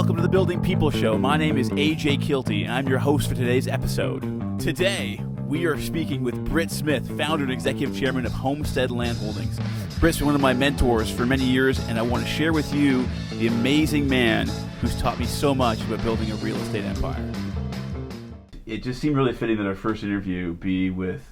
welcome to the Building People Show. My name is AJ Keilty, and I'm your host for today's episode. Today, we are speaking with Britt Smith, founder and executive chairman of Homestead Land Holdings. Britt's been one of my mentors for many years, and I want to share with you the amazing man who's taught me so much about building a real estate empire. It just seemed really fitting that our first interview be with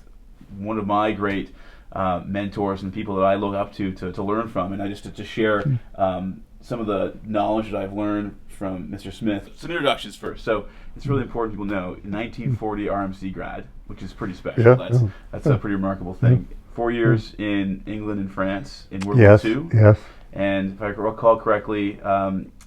one of my great mentors and people that I look up to learn from, and I just to share some of the knowledge that I've learned from Mr. Smith. Some introductions first. So it's really important people know, 1940 RMC grad, which is pretty special. Yeah. That's a pretty remarkable thing. 4 years in England and France in World Yes. War II. Yes. And if I recall correctly,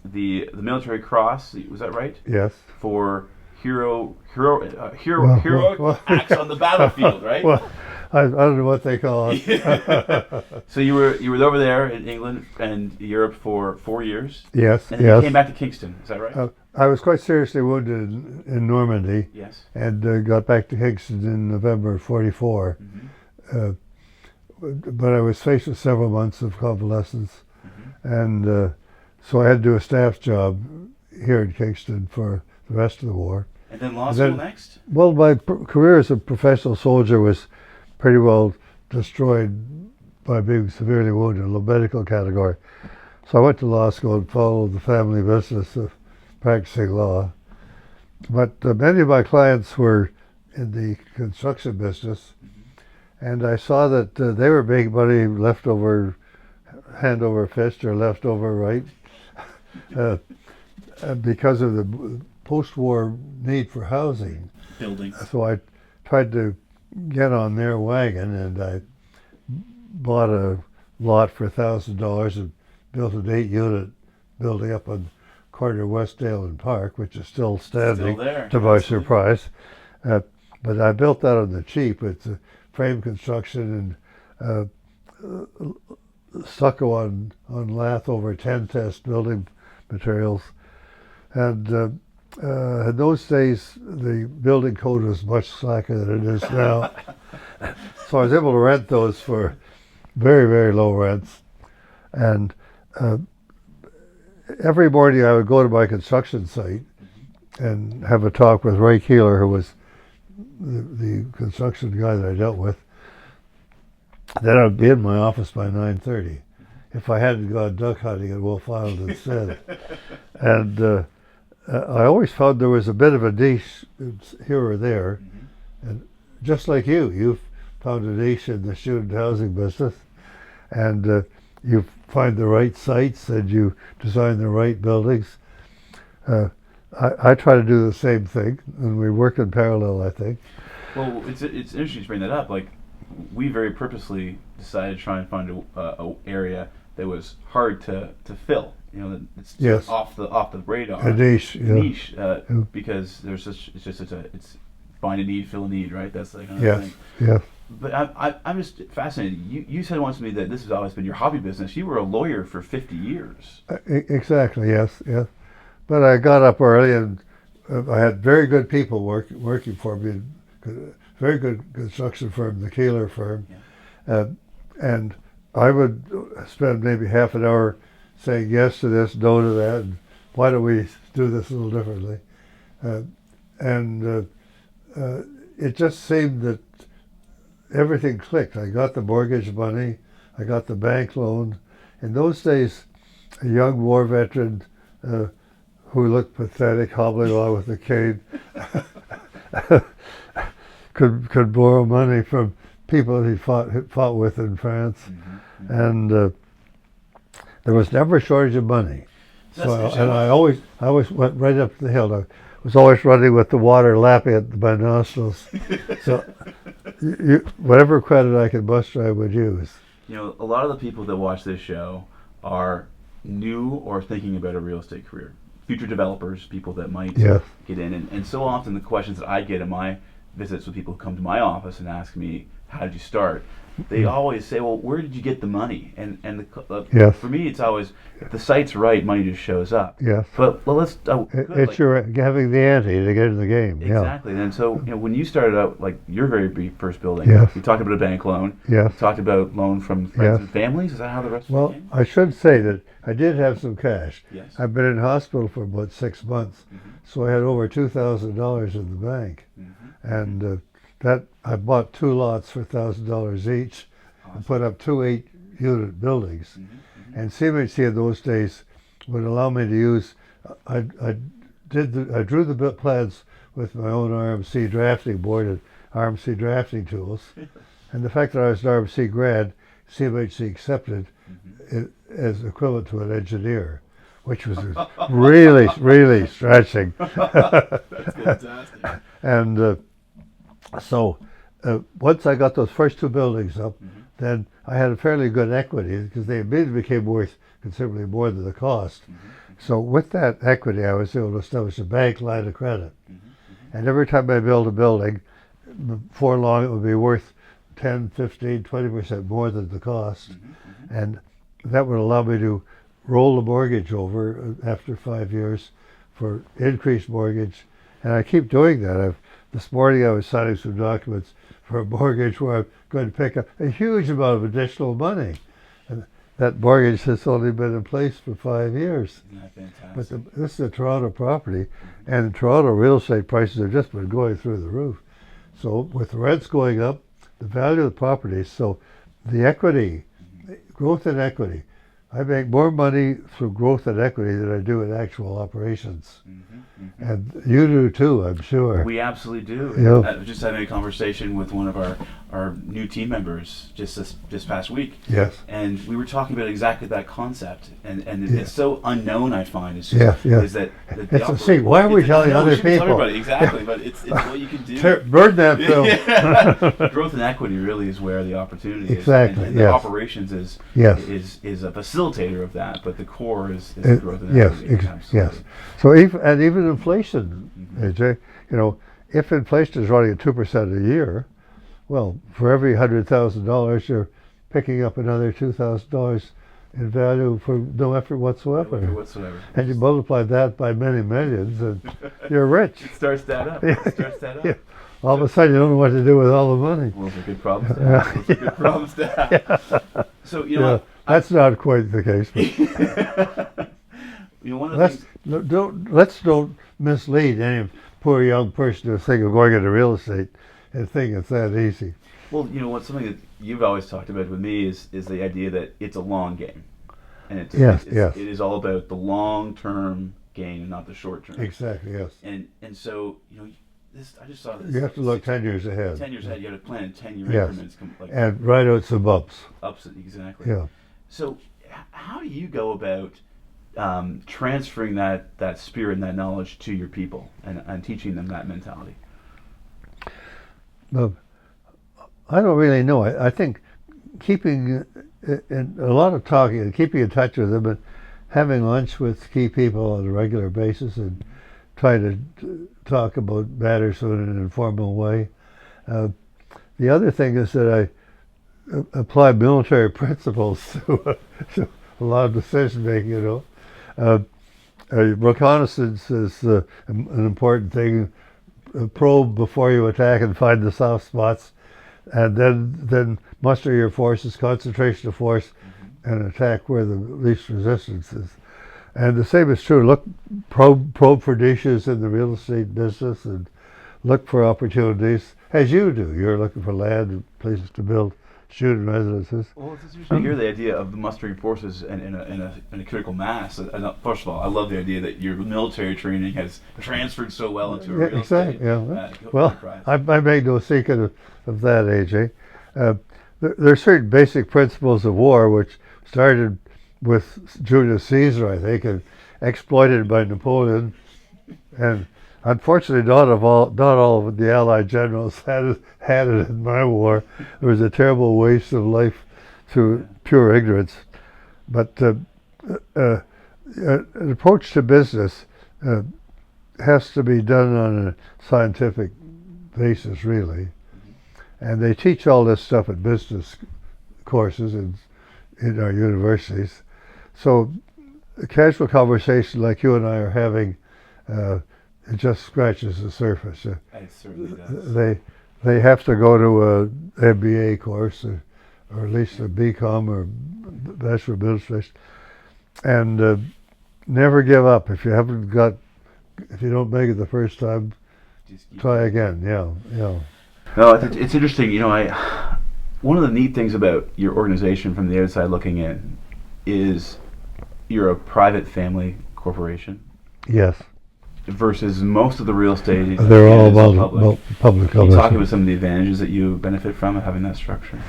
the military cross, was that right? Yes. For hero Well, acts on the battlefield, right? Well, I don't know what they call it. So you were over there in England and Europe for 4 years. Yes. And then you came back to Kingston. Is that right? I was quite seriously wounded in Normandy. Yes. And got back to Kingston in November '44. Mm-hmm. But I was faced with several months of convalescence, Mm-hmm. and so I had to do a staff job here in Kingston for the rest of the war. And then law school next? Well, my career as a professional soldier was pretty well destroyed by being severely wounded, low medical category. So I went to law school and followed the family business of practicing law. But many of my clients were in the construction business, and I saw that they were making money left over, hand over fist or left over right, because of the post-war need for housing. Building. So I tried to get on their wagon, and I bought a lot for $1,000 and built an 8-unit building up on corner Westdale and Park, which is still standing, Still there. to my surprise. But I built that on the cheap. It's a frame construction and stucco on lath over 10 test building materials. And in those days, the building code was much slacker than it is now. So I was able to rent those for very, very low rents. And every morning I would go to my construction site and have a talk with Ray Keeler, who was the construction guy that I dealt with. Then I'd be in my office by 9:30. If I hadn't gone duck hunting at Wolf Island instead. And I always found there was a bit of a niche here or there. And just like you've found a niche in the student housing business. And you find the right sites and you design the right buildings. I try to do the same thing, and we work in parallel, I think. Well, it's interesting to bring that up. Like, we very purposely decided to try and find a area that was hard to fill. You know, it's Yes. off the radar. A niche, yeah. Niche, because there's it's find a need, fill a need, right? That's the kind of Yes, thing. yes. But I'm just fascinated. You said once to me that this has always been your hobby business. You were a lawyer for 50 years. Exactly, yes. But I got up early, and I had very good people working for me. Very good construction firm, the Keeler firm. Yeah. And I would spend maybe half an hour saying yes to this, no to that, and why don't we do this a little differently? It just seemed that everything clicked. I got the mortgage money, I got the bank loan. In those days, a young war veteran who looked pathetic, hobbling along with a cane, could borrow money from people he fought with in France, and there was never a shortage of money. I always went right up the hill. I was always running with the water lapping at my nostrils. So whatever credit I could muster, I would use. You know, a lot of the people that watch this show are new or thinking about a real estate career. Future developers, people that might get in. And so often the questions that I get in my visits with people who come to my office and ask me, how did you start? they always say, well, where did you get the money? And Yes. for me, it's always, if the site's right, money just shows up. Yes. But well, let's. It's your having the ante to get in the game. Exactly. And so, when you started out, like your very first building, Yes. you talked about a bank loan. Yes. You talked about loan from friends and families. Is that how the rest of it came? I should say that I did have some cash. Yes. I've been in hospital for about 6 months, so I had over $2,000 in the bank, and that I bought 2 lots for $1,000 each, and put up 2 8-unit buildings. And CMHC in those days would allow me to use. I drew the plans with my own RMC drafting board and RMC drafting tools, and the fact that I was an RMC grad, CMHC accepted it as equivalent to an engineer, which was really stretching. That's fantastic. And so once I got those first 2 buildings up, then I had a fairly good equity because they immediately became worth considerably more than the cost. So with that equity, I was able to establish a bank line of credit. And every time I build a building, before long it would be worth 10, 15, 20% more than the cost. And that would allow me to roll the mortgage over after 5 years for increased mortgage. And I keep doing that. This morning I was signing some documents for a mortgage where I'm going to pick up a huge amount of additional money. And that mortgage has only been in place for 5 years. Isn't that fantastic? But this is a Toronto property, and in Toronto real estate prices have just been going through the roof. So with the rents going up, the value of the property, so the equity, growth in equity, I make more money through growth and equity than I do in actual operations. And you do too, I'm sure. We absolutely do. Yeah. I was just having a conversation with one of our new team members just this past week. Yes. And we were talking about exactly that concept. And Yeah. it's so unknown, I find. It's Yeah, just, yeah. Is that See, why are we telling other people? Everybody, exactly, but it's what you can do. Burn that film. Yeah. Growth and equity really is where the opportunity Exactly, is. And the operations is a facilitator of that, but the core is growth and equity. Yes. So even inflation, AJ, if inflation is running at 2% a year, well, for every $100,000, you're picking up another $2,000 in value for no effort whatsoever. And you multiply that by many millions, and you're rich. It starts that up. Yeah. All of a sudden, you don't know what to do with all the money. Well, those are good problems to have. So, that's not quite the case. But one of the things... Let's don't mislead any poor young person who think of going into real estate and think it's that easy. Well, something that you've always talked about with me is the idea that it's a long game, and it is all about the long-term gain, not the short-term. Exactly. Yes. And so I just saw this. You have to look 10 years ahead. 10 years ahead, you have to plan in 10-year increments. And write out some ups. Ups, exactly. Yeah. So, how do you go about transferring that spirit and that knowledge to your people and teaching them that mentality? Well, I don't really know. I think keeping a lot of talking and keeping in touch with them and having lunch with key people on a regular basis and trying to talk about matters in an informal way. The other thing is that I apply military principles to a lot of decision making. Reconnaissance is an important thing. Probe before you attack and find the soft spots, and then muster your forces, concentration of force, and attack where the least resistance is. And the same is true. Probe for niches in the real estate business and look for opportunities, as you do. You're looking for land and places to build student residences. Well, it's interesting to hear the idea of the mustering forces in a critical mass. First of all, I love the idea that your military training has transferred so well into a real estate. Well, I made no secret of that, AJ. There are certain basic principles of war which started with Julius Caesar, I think, and exploited by Napoleon, and unfortunately, not all of the Allied generals had it in my war. There was a terrible waste of life through pure ignorance. But an approach to business has to be done on a scientific basis, really. And they teach all this stuff at business courses in our universities. So a casual conversation like you and I are having, it just scratches the surface. It certainly does. They have to go to a MBA course or at least a BCom or Bachelor of Administration, and never give up. If you don't make it the first time, try again. Yeah. No, it's interesting. One of the neat things about your organization from the outside looking in is you're a private family corporation. Yes. Versus most of the real estate. They're all public. Can you talk about some of the advantages that you benefit from having that structure?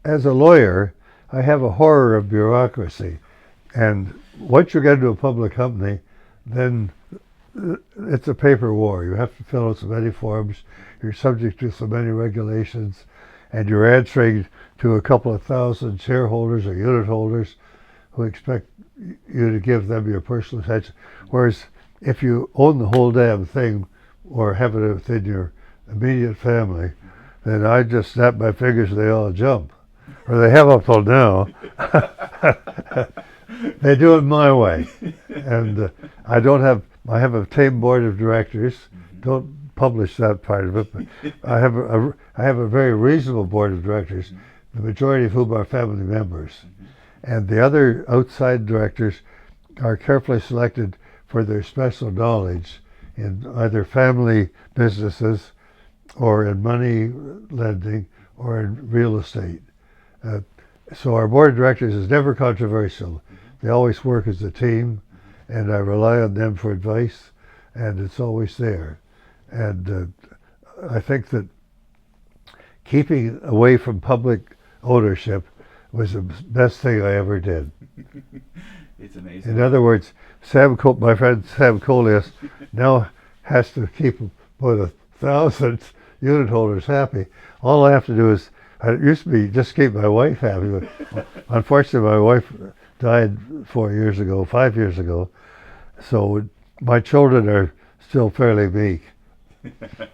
As a lawyer, I have a horror of bureaucracy. And once you get into a public company, then it's a paper war. You have to fill out so many forms, you're subject to so many regulations, and you're answering to a couple of thousand shareholders or unit holders who expect you to give them your personal attention. Whereas if you own the whole damn thing or have it within your immediate family, then I just snap my fingers and they all jump. Or they have up till now. They do it my way. And I have a tame board of directors. Don't publish that part of it, but I have a very reasonable board of directors, the majority of whom are family members. And the other outside directors are carefully selected for their special knowledge in either family businesses or in money lending or in real estate. So our board of directors is never controversial. They always work as a team, and I rely on them for advice, and it's always there. And I think that keeping away from public ownership was the best thing I ever did. It's amazing. In other words, my friend Sam Coleus now has to keep about 1,000 unit holders happy. All I have to do is, it used to be just keep my wife happy, but unfortunately my wife died 5 years ago, so my children are still fairly meek.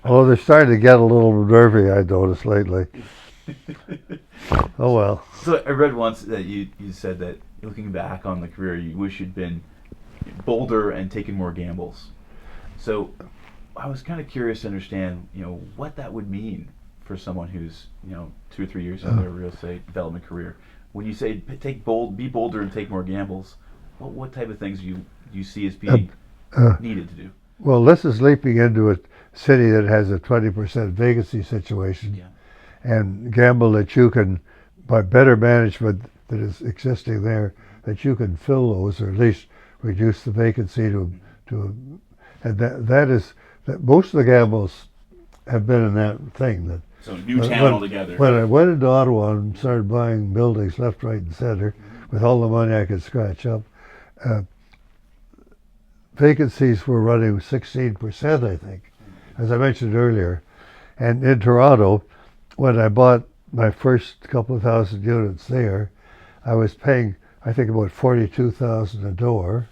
Although they're starting to get a little nervy, I noticed lately. Oh well. So I read once that you said that looking back on the career, you wish you'd been bolder and taken more gambles. So I was kind of curious to understand, what that would mean for someone who's, 2 or 3 years into their real estate development career. When you say be bolder and take more gambles, what type of things do you see as being needed to do? Well, this is leaping into a city that has a 20% vacancy situation, and gamble that you can, by better management that is existing there, that you can fill those or at least reduce the vacancy and that most of the gambles have been in that thing. So new town altogether. When I went into Ottawa and started buying buildings left, right, and center with all the money I could scratch up, vacancies were running 16%, I think, as I mentioned earlier. And in Toronto, when I bought my first couple of thousand units there, I was paying, I think, about $42,000 a door.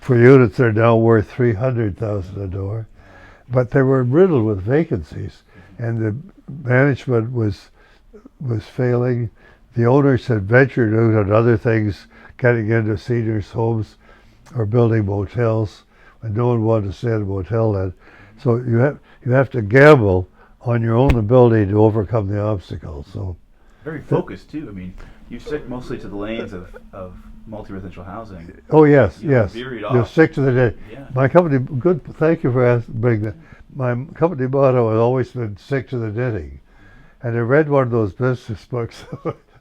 For units that are now worth $300,000 a door. But they were riddled with vacancies, and the management was failing. The owners had ventured out on other things, getting into seniors' homes or building motels, and no one wanted to stay in a motel then. So you have to gamble on your own ability to overcome the obstacles. So very focused too. I mean, you stick mostly to the lanes of multi-residential housing. Oh yes. You stick to the day. Yeah. My company. Good. Thank you for bringing that. My company motto has always been stick to the knitting, and I read one of those business books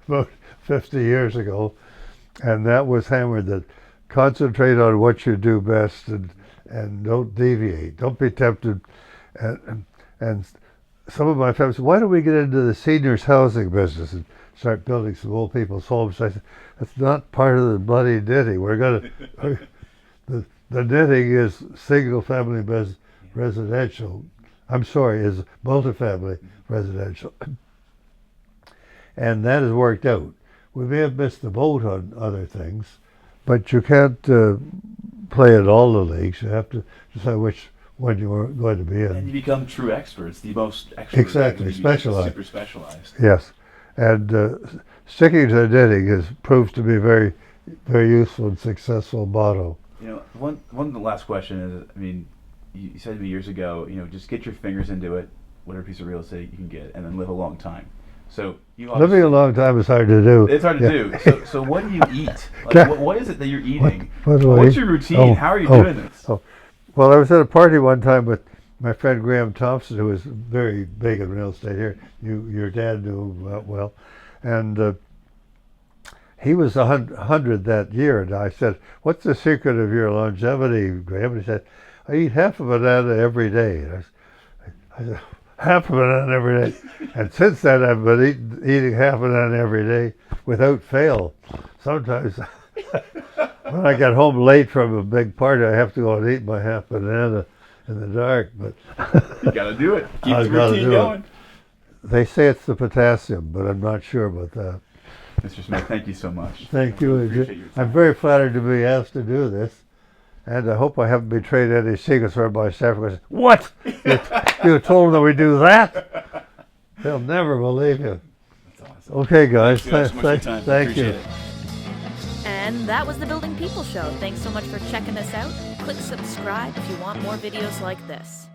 about 50 years ago, and that was hammered that concentrate on what you do best and don't deviate. Don't be tempted. And some of my friends said, why don't we get into the seniors housing business and start building some old people's homes? I said, that's not part of the bloody knitting. The knitting is single family residential. Is multifamily residential. And that has worked out. We may have missed the boat on other things, but you can't play at all the leagues. You have to decide when you were going to be in. And you become true experts, the most expert. Exactly, specialized. Super specialized. Yes, and sticking to the knitting has proved to be very, very useful and successful motto. You know, one of the last question is, I mean, you said to me years ago, you know, just get your fingers into it, whatever piece of real estate you can get, and then live a long time. So you living a long time is hard to do. It's hard to do. So what do you eat? Like, what is it that you're eating? What's your routine? How are you doing this? Well, I was at a party one time with my friend Graham Thompson, who was very big in real estate here. Your dad knew well, and he was 100 that year. And I said, "What's the secret of your longevity, Graham?" And he said, "I eat half a banana every day." And I said, half a banana every day. And since then, I've been eating half a banana every day without fail. Sometimes when I get home late from a big party, I have to go and eat my half banana in the dark. But you got to do it. Keep the routine going. They say it's the potassium, but I'm not sure about that. Mr. Smith, thank you so much. Thank you. I'm very flattered to be asked to do this. And I hope I haven't betrayed any secrets where my staff goes, "What? You told them that we do that?" They'll never believe you. That's awesome. Okay, guys. Thank you. And that was the Building People Show. Thanks so much for checking us out. Click subscribe if you want more videos like this.